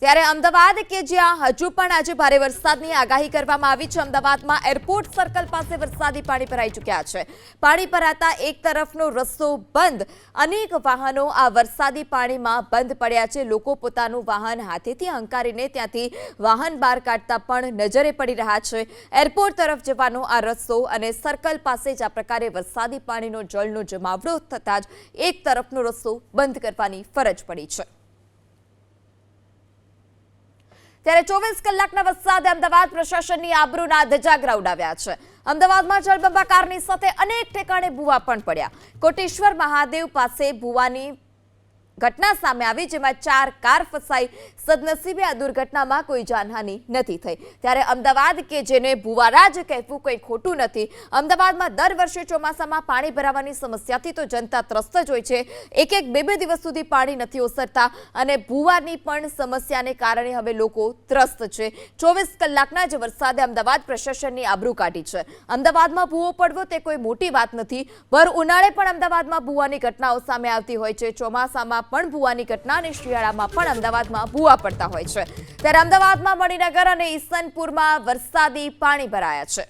ત્યારે અમદાવાદ કે જ્યાં હજુ પણ આજે ભારે વરસાદની આગાહી કરવામાં આવી છે। અમદાવાદમાં એરપોર્ટ સર્કલ પાસે વરસાદી પાણી ભરાઈ ચૂક્યા છે। પાણી ભરાતા એક તરફનો રસ્તો બંધ, અનેક વાહનો આ વરસાદી પાણીમાં બંધ પડ્યા છે। લોકો પોતાનું વાહન હાથેથી હંકારીને ત્યાંથી વાહન બહાર કાઢતા પણ નજરે પડી રહ્યા છે। એરપોર્ટ તરફ જવાનો આ રસ્તો અને સર્કલ પાસે જ આ પ્રકારે વરસાદી પાણીનો જળનો જમાવડો થતાં જ એક તરફનો રસ્તો બંધ કરવાની ફરજ પડી છે। ત્યારે 24 કલાકના વરસાદે અમદાવાદ પ્રશાસનની આબરૂના ધજાગરા ઉડાવ્યા છે। અમદાવાદમાં જળબંબાકારની સાથે અનેક ઠેકાણે ભૂવા પણ પડ્યા। કોટેશ્વર મહાદેવ પાસે ભૂવાની ઘટના સામે આવી, જેમાં 4 કાર ફસાઈ। સદનસીબે આ દુર્ઘટનામાં કોઈ જાનહાનિ નથી થઈ। ત્યારે અમદાવાદ કે જેને ભૂવારાજ કહેવું કંઈ ખોટું નથી। અમદાવાદમાં દર વર્ષે ચોમાસામાં પાણી ભરાવાની સમસ્યાથી તો જનતા ત્રસ્ત જ હોય છે। એક બે દિવસ સુધી પાણી નથી ઓસરતા અને ભૂવાની પણ સમસ્યાને કારણે હવે લોકો ત્રસ્ત છે। 24 કલાકના જ વરસાદે અમદાવાદ પ્રશાસનની આબરૂ કાઢી છે। અમદાવાદમાં ભૂવો પડવો તે કોઈ મોટી વાત નથી। ભર ઉનાળે પણ અમદાવાદમાં ભૂવાની ઘટનાઓ સામે આવતી હોય છે। ચોમાસામાં પણ ભૂવાની ઘટના અને શિયાળામાં પણ અમદાવાદમાં ભૂવા પડતા હોય છે। ત્યારે અમદાવાદમાં મણિનગર અને ઈસનપુરમાં વરસાદી પાણી ભરાયા છે।